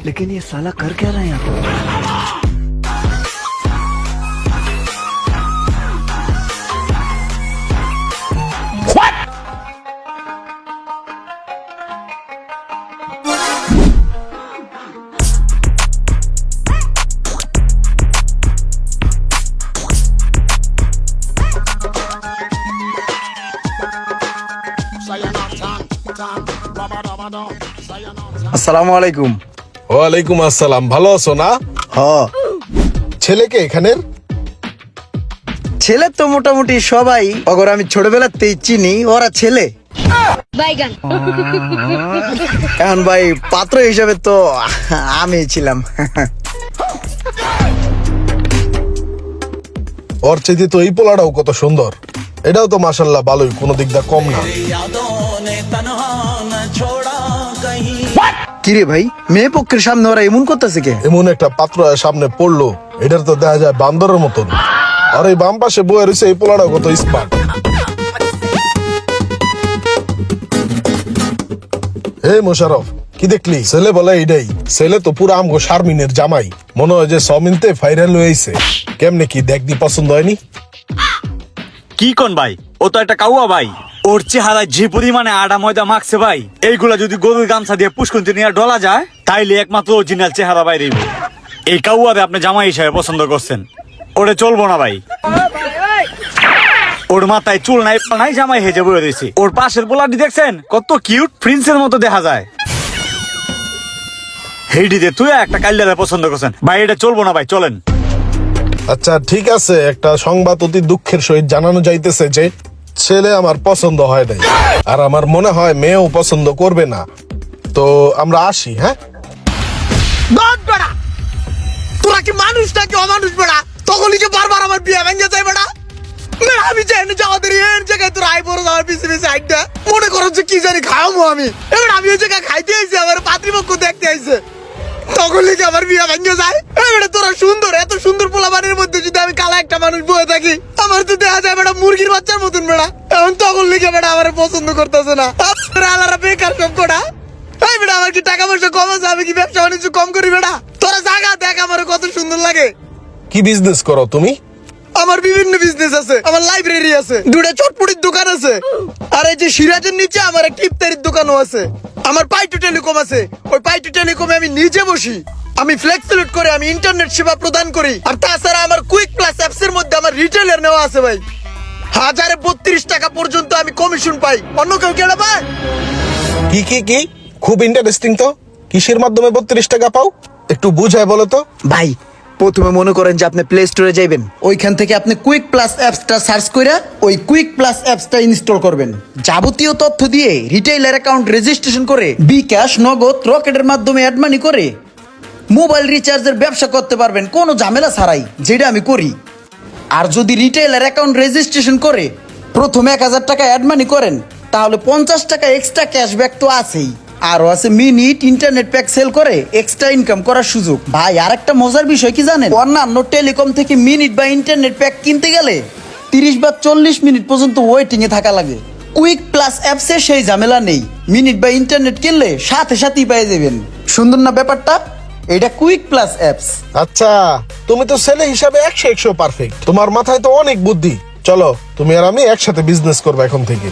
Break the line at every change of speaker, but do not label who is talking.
लेकिन ये साला कर क्या रहा है यहाँ पे?
আসসালামু আলাইকুম।
ওয়ালাইকুম আসসালাম। ভালো আছো না?
হ,
ছেলেকে এখানের?
ছেলে তো মোটামুটি সবাই, অগর আমি ছোটবেলাতেই চিনি, ওরা ছেলে।
বাইগান।
এখন ভাই পাত্র হিসাবে তো আমি ছিলাম।
ওর চাইতে তো এই পোলাটাও কত সুন্দর। এটাও তো মাশাল্লাহ ভালোই, কোনো দিক দা কম না।
কিরে ভাই, মেয়ে পক্ষের সামনে ওরা এমন করতেছে কে?
এমন একটা পাত্র সামনে পড়লো, এটার তো দেখা যায় বান্দরের মতন। আর এই বাম পাশে বয়ে রয়েছে এই পোলাটাও কত স্মার্ট। এই মোশারফ, কি দেখলি? ছেলে বলে এইটাই। ছেলে তো পুরো আমগো শারমিনের জামাই, মনে হয় যে সমিনতে ফাইরাল হয়েছে। কেমনে কি দেখবি, পছন্দ হয়নি?
কি কোন ভাই, ও তো একটা কাউয়া ভাই। ওর চেহারায় যে পরিমাণে আডা ময়দা মাখছে ভাই, এইগুলা যদি গরুর গামছা দিয়ে পুষ্কুন্তি নিয়ে ডলা যায়, তাইলে একমাত্র অরিজিনাল চেহারা বাইরে। এই কাউয়ারে আপনি জামাই হিসাবে পছন্দ করছেন, ওরে চলবো না ভাই। ওর মাথায় চুল নাই, নাই জামাই হেজে বয়ে দিয়েছি। ওর পাশের পোলাটি দেখছেন কত কিউট, প্রিন্সের মতো দেখা যায়। হেডিতে তুই একটা কাল্লারে পছন্দ করছেন ভাই, এটা চলবো না ভাই, চলেন।
আচ্ছা ঠিক আছে, একটা সংবাদ অতি দুঃখের সহিত জানানো যাইতেছে যে ছেলে আমার পছন্দ হয় নাই, আর আমার মনে হয় মেয়েও পছন্দ করবে না। তো আমরা আসি। হ্যাঁ,
তোরা কি মানুষ নাকি অমানুষ বেড়া? তখনই যে বারবার আমার বিয়ে ভেঙে যায় বেড়া। আমি জানি যে আমাদের এই জায়গায় তোর আই বড় যাওয়ার পিছিয়ে পিছিয়ে আইটা মনে করো যে কি জানি খাওয়াবো আমি। এবার আমি এই জায়গায় খাইতে আইছি, আমার পাত্রীপক্ষ দেখতে আইছে, তখন লিখে আমার বিয়ে ভেঙে যায়। এবারে তোরা সুন্দর, এত সুন্দর পোলাপানের মধ্যে যদি আমি কালা একটা মানুষ বয়ে থাকি, আমার তো দেখা যায় বেটা মুরগির বাচ্চার মতন বেড়া। এখন তখন লিখে বেটা আমার পছন্দ করতেছে না। আলারা বেকার সব কটা। এই বেটা আমার কি টাকা পয়সা কম আছে, আমি কি ব্যবসা বাণিজ্য কম করি বেটা? তোরা জায়গা দেখ আমার কত সুন্দর লাগে।
কি বিজনেস করো তুমি?
আমার বিভিন্ন বিজনেস আছে, আমার লাইব্রেরি আছে, দুটো চটপটির দোকান আছে, আর এই যে সিরাজের নিচে আমার একটা ইফতারির দোকানও আছে। আমার পাইটু টেলিকম আছে, ওই পাইটু টেলিকমে আমি নিজে বসি, আমি ফ্লেক্সিলোড করে আমি ইন্টারনেট সেবা প্রদান করি। আর তাছাড়া আমার কুইক প্লাস অ্যাপস এর মধ্যে আমার রিটেলার নেওয়া আছে ভাই। 1032 টাকা পর্যন্ত আমি কমিশন পাই, অন্য কেউ কেন পায়?
কি কি কি খুব ইন্টারেস্টিং তো। কিসের মাধ্যমে 32 টাকা পাও, একটু বুঝায় বলো তো।
ভাই প্রথমে মনে করেন যে আপনি প্লে স্টোরে যাইবেন, ওইখান থেকে আপনি কুইক প্লাস অ্যাপসটা সার্চ করে ওই কুইক প্লাস অ্যাপসটা ইনস্টল করবেন। যাবতীয় তথ্য দিয়ে রিটেইলার অ্যাকাউন্ট রেজিস্ট্রেশন করে বিকাশ, নগদ, রকেটের মাধ্যমে অ্যাড মানি করে মোবাইল রিচার্জের ব্যবসা করতে পারবেন কোনো ঝামেলা ছাড়াই, যেটা আমি করি। আর যদি রিটেইলার অ্যাকাউন্ট রেজিস্ট্রেশন করে প্রথমে 1000 টাকা অ্যাড মানি করেন, তাহলে 50 টাকা এক্সট্রা ক্যাশব্যাক তো আছেই, আরো আছে মিনিট ইন্টারনেট প্যাক সেল করে এক্সট্রা ইনকাম করার সুযোগ। ভাই আর একটা মজার বিষয় কি জানেন? অন্যান্য টেলিকম থেকে মিনিট বা ইন্টারনেট প্যাক কিনতে গেলে 30 বা 40 মিনিট পর্যন্ত ওয়েটিং এ থাকা লাগে। কুইক প্লাস অ্যাপসে সেই ঝামেলা নেই, মিনিট বা ইন্টারনেট কিনলে সাথে সাথেই পেয়ে যাবেন। সুন্দর না ব্যাপারটা? এটা কুইক প্লাস অ্যাপস।
আচ্ছা, তুমি তো ছেলে হিসাবে 100 পারফেক্ট, তোমার মাথায় তো অনেক বুদ্ধি। চলো তুমি আর আমি একসাথে বিজনেস করবো এখন থেকে।